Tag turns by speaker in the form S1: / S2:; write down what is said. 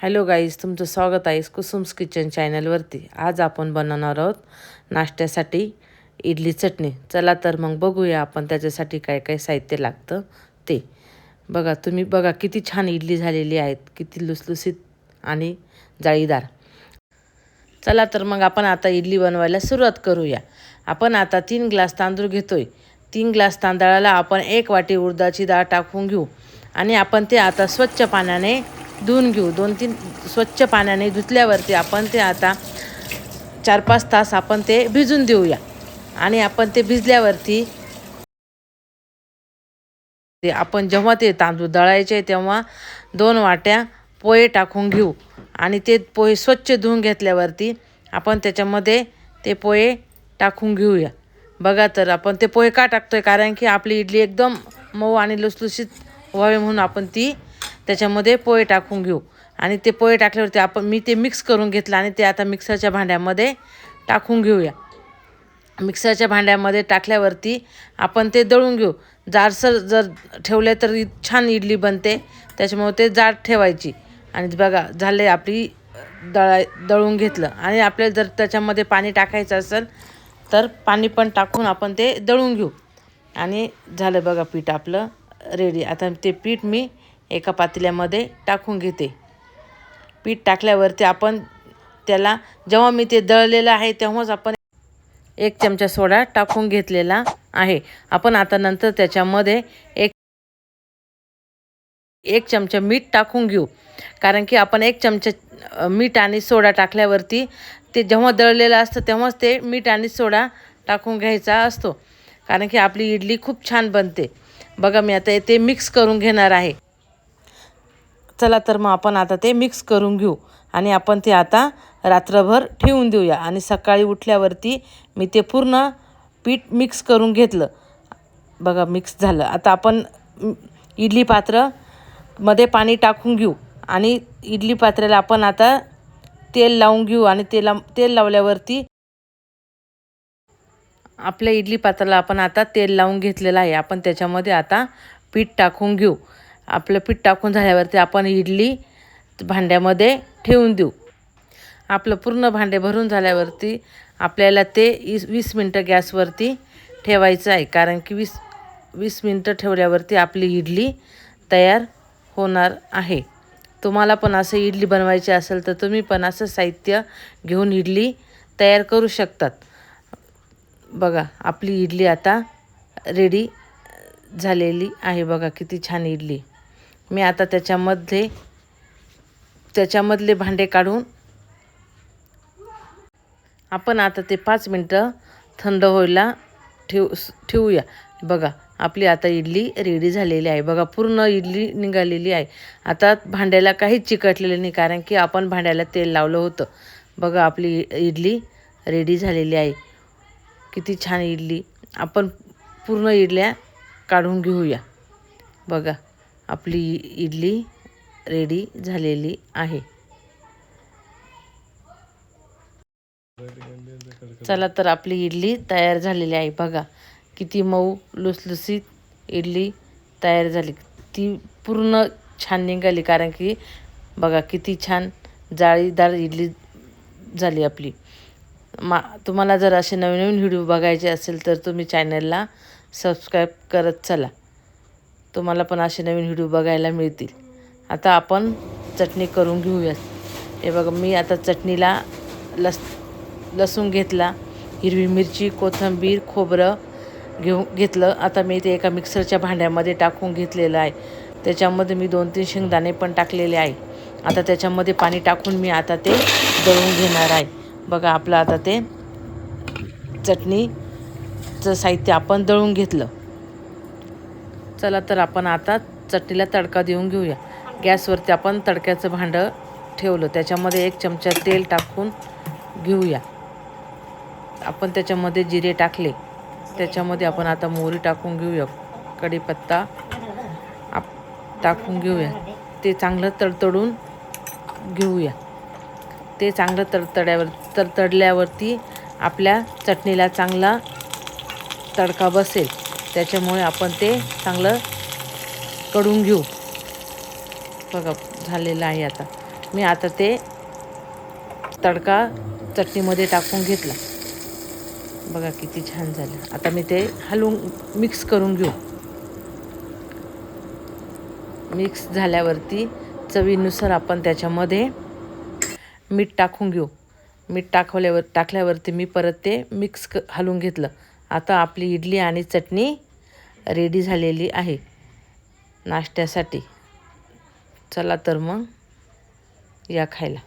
S1: Hello guys, तुमचं स्वागत आहे कुसुम्स किचन चॅनलवरती। आज आपण बनवणार आहोत नाश्त्यासाठी इडली चटणी। चला तर मग बघूया आपण त्याच्यासाठी काय काय साहित्य लागतं ते। बघा तुम्ही बघा किती छान इडली झालेली आहेत, किती लुसलुसीत आणि जाळीदार। चला तर मग आपण आता इडली बनवायला सुरुवात करूया। आपण आता 3 ग्लास तांदूळ घेतोय। 3 ग्लास तांदळाला आपण 1 वाटी उडदाची डाळ टाकून घेऊ आणि आपण ते आता स्वच्छ पाण्याने धुवून घेऊ। 2-3 स्वच्छ पाण्याने धुतल्यावरती आपण ते आता 4-5 तास आपण ते भिजून देऊया। आणि आपण ते भिजल्यावरती आपण जेव्हा ते तांदूळ दळायचे तेव्हा 2 वाट्या पोहे टाकून घेऊ आणि ते पोहे स्वच्छ धुवून घेतल्यावरती आपण त्याच्यामध्ये ते पोहे टाकून घेऊया। बघा तर आपण ते पोहे का टाकतोय, कारण की आपली इडली एकदम मऊ आणि लुसलुसीत व्हावी म्हणून आपण ती त्याच्यामध्ये पोहे टाकून घेऊ। आणि ते पोहे टाकल्यावरती मी ते मिक्स करून घेतलं आणि ते आता मिक्सरच्या भांड्यामध्ये टाकून घेऊया। मिक्सरच्या भांड्यामध्ये टाकल्यावरती आपण ते दळून घेऊ। जाडसर जर ठेवले तर छान इडली बनते, त्याच्यामुळे ते जाड ठेवायची। आणि बघा झाले आपली दळून घेतलं आणि आपल्याला जर त्याच्यामध्ये पाणी टाकायचं असेल तर पाणी पण टाकून आपण ते दळून घेऊ। आणि झालं बघा पीठ आपलं रेडी। आता ते पीठ मी एका पातेल्यामध्ये टाकून घेते। पीठ टाकल्यावरती आपण त्याला जेव्हा मी ते दळलेलं आहे तेव्हाच आपण 1 चमचा सोडा टाकून घेतलेला आहे। आपण आता नंतर त्याच्यामध्ये एक चमचा मीठ टाकून घेऊ, कारण की आपण 1 चमचा मीठ आणि सोडा टाकल्यावरती ते जेव्हा दळलेलं असतं तेव्हाच ते मीठ आणि सोडा टाकून घ्यायचा असतो, कारण की आपली इडली खूप छान बनते। बघा मी आता ते मिक्स करून घेणार आहे। चला तर मग आपण आता ते मिक्स करून घेऊ आणि आपण ते आता रात्रभर ठेवून देऊया। आणि सकाळी उठल्यावरती मी ते पूर्ण पीठ मिक्स करून घेतलं। बघा मिक्स झालं। आता आपण इडली पात्रामध्ये पाणी टाकून घेऊ आणि इडली पात्राला आपण आता तेल लावून घेऊ। आणि तेल लावल्यावरती आपल्या इडली पात्राला आपण आता तेल लावून घेतलेलं आहे। आपण त्याच्यामध्ये आता पीठ टाकून घेऊ। आपलं पीठ टाकून झाल्यावरती आपण इडली भांड्यामध्ये ठेवून देऊ। आपलं पूर्ण भांडे भरून झाल्यावरती आपल्याला ते 20 मिनटं गॅसवरती ठेवायचं आहे, कारण की 20 मिनटं ठेवल्यावरती आपली इडली तयार होणार आहे। तुम्हाला पण असं इडली बनवायची असेल तर तुम्ही पण असं साहित्य घेऊन इडली तयार करू शकतात। बघा आपली इडली आता रेडी झालेली आहे। बघा किती छान इडली। मी आता त्याच्यामधले भांडे काढून आपण आता ते 5 मिनटं थंड व्हायला ठेवूया। बघा आपली आता इडली रेडी झालेली आहे। बघा पूर्ण इडली निघालेली आहे। आता भांड्याला काहीच चिकटलेलं नाही, कारण की आपण भांड्याला तेल लावलं होतं। बघा आपली इडली रेडी झालेली आहे। किती छान इडली। आपण पूर्ण इडल्या काढून घेऊया। बघा आपली इडली रेडी झालेली आहे। चला तर आपली इडली तयार झालेली आहे। बघा किती मऊ लुसलुसीत इडली तयार झाली। ती पूर्ण छान निघाली, कारण की बघा किती छान जाळीदार इडली झाली आपली। तुम्हाला जर असे नवीन नवीन व्हिडिओ बघायचे असेल तर तुम्ही चॅनलला सबस्क्राईब करत चला, तुम्हाला पण असे नवीन व्हिडिओ बघायला मिळतील। आता आपण चटणी करून घेऊया। हे बघा मी आता चटणीला लसूण घेतला, हिरवी मिरची, कोथिंबीर, खोबरं घेतलं। आता मी ते एका मिक्सरच्या भांड्यामध्ये टाकून घेतलेलं आहे। त्याच्यामध्ये मी 2-3 शेंगदाणे पण टाकलेले आहे। आता त्याच्यामध्ये पाणी टाकून मी आता ते दळून घेणार आहे। बघा आपलं आता ते चटणीचं साहित्य आपण दळून घेतलं। चला तर आपण आता चटणीला तडका देऊन घेऊया। गॅसवरती आपण तडक्याचं भांडं ठेवलं, त्याच्यामध्ये 1 चमचा तेल टाकून घेऊया। आपण त्याच्यामध्ये जिरे टाकले, त्याच्यामध्ये आपण आता मोहरी टाकून घेऊया, कढीपत्ता टाकून घेऊया। ते चांगलं तडतडून घेऊया। ते चांगलं तडतडल्यावरती आपल्या चटणीला चांगला तडका बसेल, त्याच्यामुळे आपण ते चांगलं कढून घेऊ। बघा झालेलं आहे। आता मी आता ते तडका चटणीमध्ये टाकून घेतला. बघा किती छान झालं. आता मी ते हलवून मिक्स करून घेऊ. मिक्स झाल्यावरती चवीनुसार आपण त्याच्यामध्ये मीठ टाकून घेऊ. मीठ टाकल्यावरती मी परत ते हलवून घेतलं. आता आपली इडली आणि चटणी रेडी झालेली आहे नाश्त्यासाठी. चला तर मग या खायला.